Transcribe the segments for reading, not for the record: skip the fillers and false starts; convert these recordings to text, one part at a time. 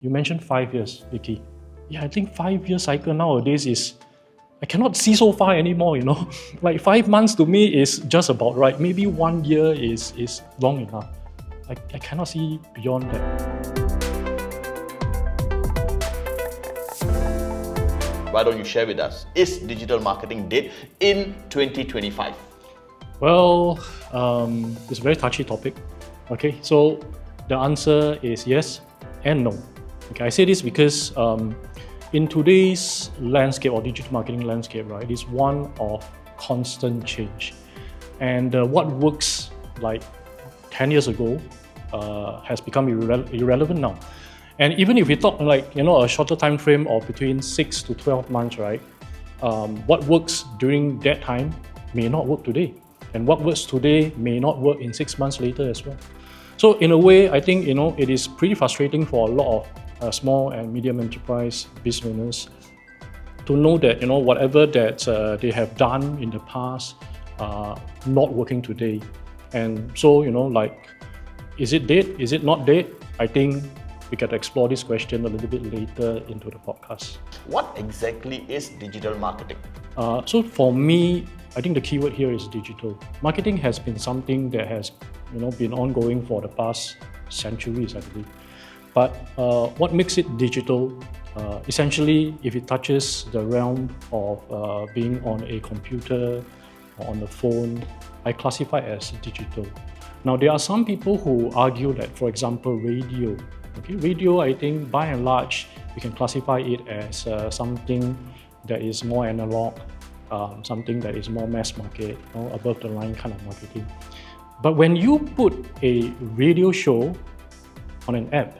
You mentioned 5 years, Vicky. Yeah, I think 5-year cycle nowadays is, I cannot see so far anymore, Like 5 months to me is just about right. Maybe 1 year is long enough. I cannot see beyond that. Why don't you share with us, is digital marketing dead in 2025? Well, it's a very touchy topic. Okay, so the answer is yes and no. Okay, I say this because in today's landscape or digital marketing landscape, right, it's one of constant change. And what works like 10 years ago has become irrelevant now. And even if we talk like, a shorter time frame of between 6 to 12 months, right, what works during that time may not work today. And what works today may not work in 6 months later as well. So in a way, I think, it is pretty frustrating for a lot of small and medium enterprise business owners to know that, whatever that they have done in the past not working today. And so, like, is it dead? Is it not dead? I think we can explore this question a little bit later into the podcast. What exactly is digital marketing? So for me, I think the keyword here is digital. Marketing has been something that has, been ongoing for the past centuries, I believe. But what makes it digital? Essentially, if it touches the realm of being on a computer or on the phone, I classify it as digital. Now, there are some people who argue that, for example, radio. Okay, radio, I think, by and large, we can classify it as something that is more analog, something that is more mass market, above the line kind of marketing. But when you put a radio show on an app,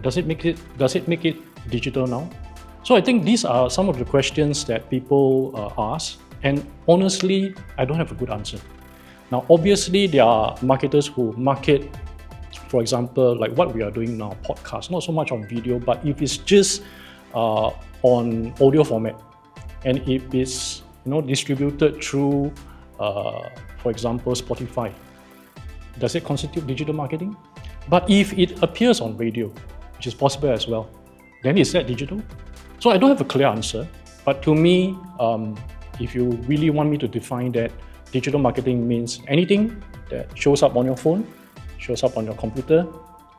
does it make it digital now? So I think these are some of the questions that people ask, and honestly, I don't have a good answer. Now, obviously, there are marketers who market, for example, like what we are doing now, podcast, not so much on video, but if it's just on audio format, and if it's distributed through, for example, Spotify, does it constitute digital marketing? But if it appears on radio, which is possible as well, then is that digital? So I don't have a clear answer, but to me, if you really want me to define that, digital marketing means anything that shows up on your phone, shows up on your computer,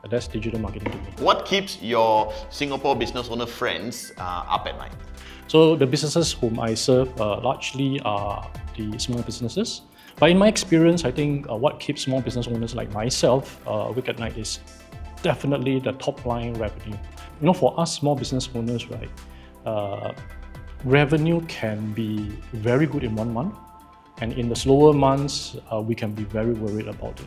that's digital marketing to me. What keeps your Singapore business owner friends up at night? So the businesses whom I serve largely are the small businesses. But in my experience, I think what keeps small business owners like myself awake at night is definitely the top line revenue. For us small business owners, right, revenue can be very good in 1 month, and in the slower months, we can be very worried about it.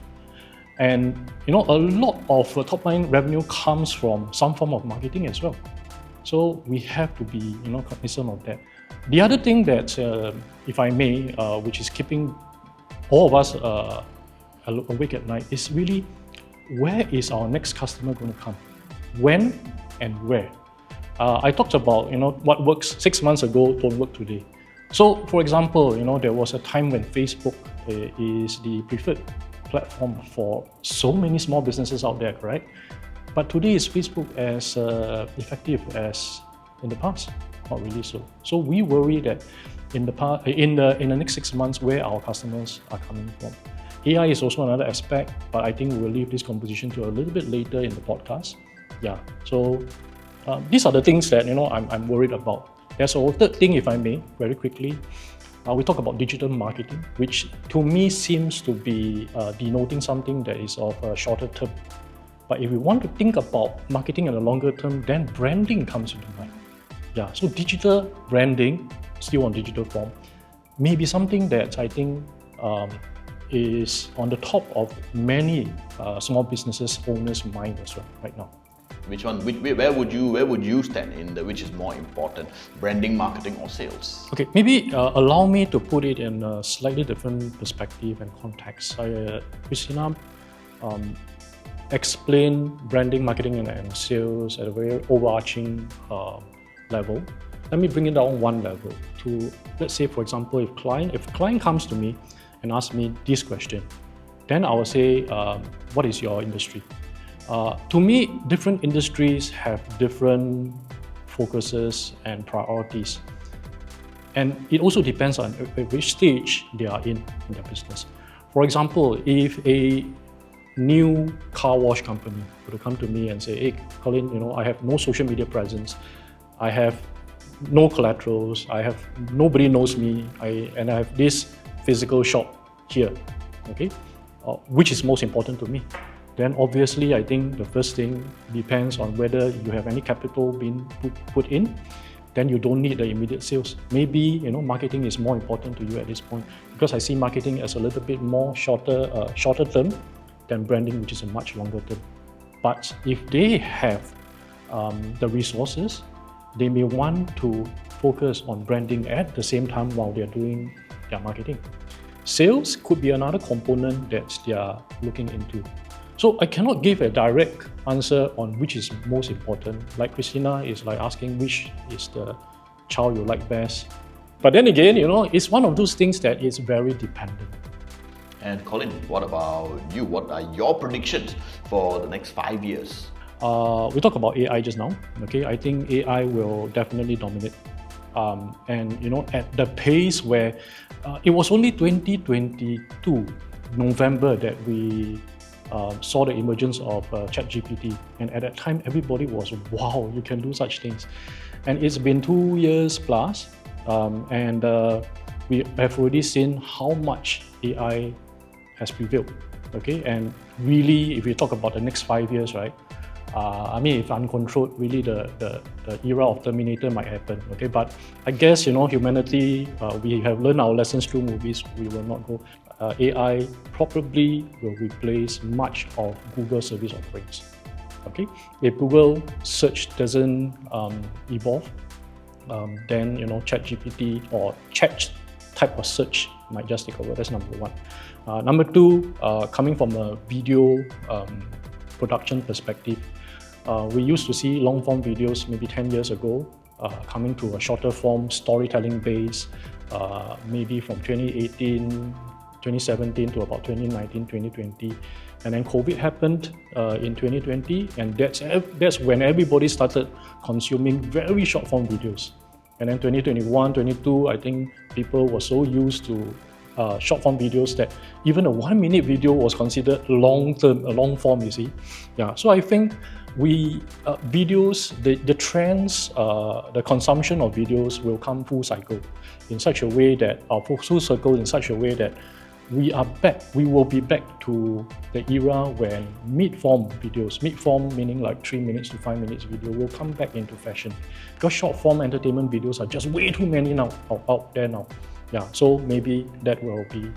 And a lot of top line revenue comes from some form of marketing as well. So we have to be cognizant of that. The other thing that, if I may, which is keeping all of us awake at night, is really where is our next customer going to come? When and where? I talked about what works 6 months ago don't work today. So for example, there was a time when Facebook is the preferred platform for so many small businesses out there, right? But today is Facebook as effective as in the past? Not really so. So we worry that in the next 6 months, where our customers are coming from. AI is also another aspect, but I think we'll leave this conversation to a little bit later in the podcast. Yeah. So these are the things that I'm worried about. There's a third thing, if I may, very quickly. We talk about digital marketing, which to me seems to be denoting something that is of a shorter term. But if we want to think about marketing in the longer term, then branding comes into mind. Yeah, so digital branding, still on digital form, may be something that I think is on the top of many small businesses owners' mind as well right now. Which one? Where would you stand in which is more important, branding, marketing, or sales? Okay, maybe allow me to put it in a slightly different perspective and context. Christina explained branding, marketing, and sales at a very overarching level. Let me bring it down one level to, let's say, for example, if a client comes to me and asks me this question, then I will say, what is your industry? To me, different industries have different focuses and priorities. And it also depends on at which stage they are in their business. For example, if a new car wash company were to come to me and say, hey, Colin, I have no social media presence, I have no collaterals, nobody knows me, and I have this physical shop here, okay? Which is most important to me? Then obviously, I think the first thing depends on whether you have any capital being put in. Then you don't need the immediate sales. Maybe marketing is more important to you at this point, because I see marketing as a little bit more shorter term than branding, which is a much longer term. But if they have the resources, they may want to focus on branding at the same time while they're doing their marketing. Sales could be another component that they are looking into. So I cannot give a direct answer on which is most important. Like Christina is like asking which is the child you like best. But then again, it's one of those things that is very dependent. And Colin, what about you? What are your predictions for the next 5 years? We talked about AI just now. Okay, I think AI will definitely dominate. And at the pace where it was only 2022 November that we saw the emergence of ChatGPT, and at that time everybody was, wow, you can do such things. And it's been 2 years plus, and we have already seen how much AI has prevailed. Okay, and really, if we talk about the next 5 years, right? If uncontrolled, really the era of Terminator might happen. Okay, but I guess humanity, we have learned our lessons through movies. We will not go. AI probably will replace much of Google service offerings. Okay, if Google search doesn't evolve, then ChatGPT or chat type of search might just take over. That's number one. Number two, coming from a video production perspective, we used to see long form videos maybe 10 years ago coming to a shorter form storytelling base, maybe from 2018, 2017 to about 2019, 2020. And then COVID happened in 2020, and that's when everybody started consuming very short form videos. And then 2021, 22, I think people were so used to short form videos that even a 1 minute video was considered long form, you see. Yeah, so I think videos, the trends, the consumption of videos will come full circle in such a way that, we will be back to the era when mid-form videos, mid-form meaning like 3 minutes to 5 minutes video, will come back into fashion. Because short-form entertainment videos are just way too many now, out there now. Yeah, so maybe that will be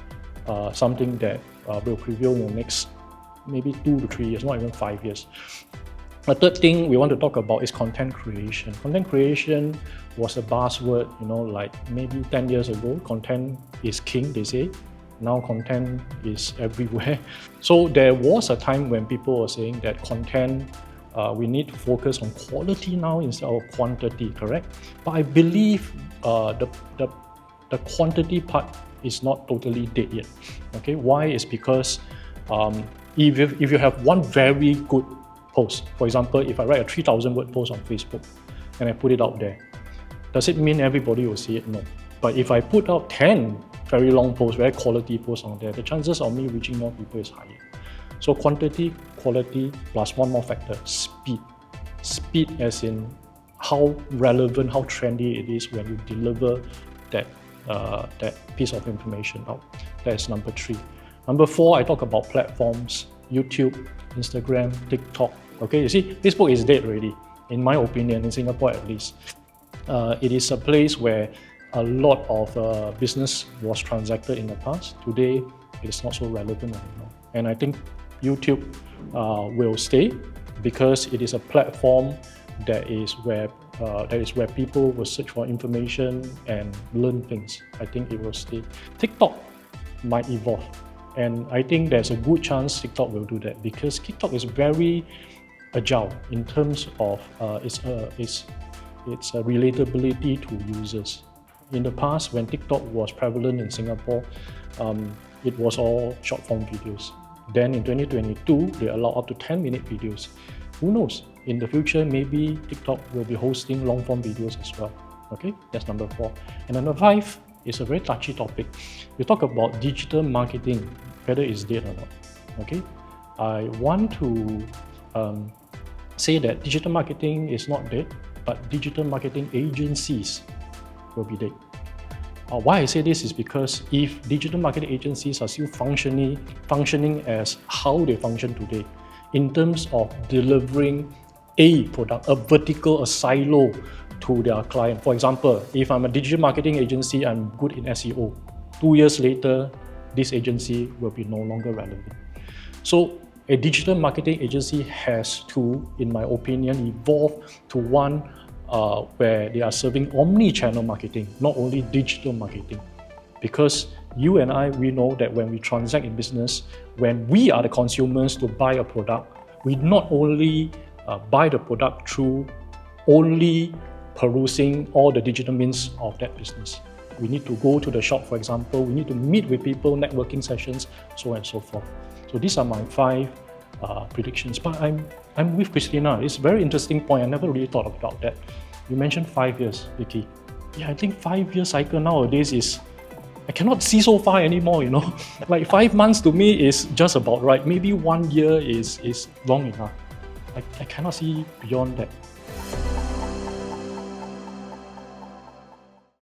something that will prevail in the next maybe 2 to 3 years, not even 5 years. A third thing we want to talk about is content creation. Content creation was a buzzword, like maybe 10 years ago. Content is king, they say. Now content is everywhere. So there was a time when people were saying that content, we need to focus on quality now instead of quantity, correct? But I believe the quantity part is not totally dead yet. Okay, why? Is because if you have one very good post, for example, if I write a 3,000 word post on Facebook and I put it out there, does it mean everybody will see it? No. But if I put out 10 very long posts, very quality posts on there, the chances of me reaching more people is higher. So quantity, quality, plus one more factor, speed. Speed as in how relevant, how trendy it is when you deliver that piece of information out. That's number 3. Number 4, I talk about platforms, YouTube, Instagram, TikTok. Okay, you see, Facebook is dead already, in my opinion, in Singapore at least. It is a place where a lot of business was transacted in the past. Today, it is not so relevant anymore. And I think YouTube will stay because it is a platform that is where people will search for information and learn things. I think it will stay. TikTok might evolve, and I think there's a good chance TikTok will do that because TikTok is very agile in terms of its relatability to users. In the past, when TikTok was prevalent in Singapore, it was all short-form videos. Then in 2022, they allow up to 10-minute videos. Who knows? In the future, maybe TikTok will be hosting long-form videos as well. Okay, that's number 4. And number 5 is a very touchy topic. We talk about digital marketing, whether it's dead or not. Okay, I want to say that digital marketing is not dead, but digital marketing agencies will be dead. Why I say this is because if digital marketing agencies are still functioning as how they function today, in terms of delivering a product, a vertical, a silo to their client. For example, if I'm a digital marketing agency, I'm good in SEO. 2 years later, this agency will be no longer relevant. So a digital marketing agency has to, in my opinion, evolve to one where they are serving omni-channel marketing, not only digital marketing. Because you and I, we know that when we transact in business, when we are the consumers to buy a product, we not only buy the product through only perusing all the digital means of that business. We need to go to the shop, for example, we need to meet with people, networking sessions, so on and so forth. So these are my 5 predictions. But I'm with Christina. It's a very interesting point. I never really thought about that. You mentioned 5 years, Vicky. Yeah, I think 5-year cycle nowadays is, I cannot see so far anymore, you know. Like 5 months to me is just about right. Maybe 1 year is long enough. I cannot see beyond that.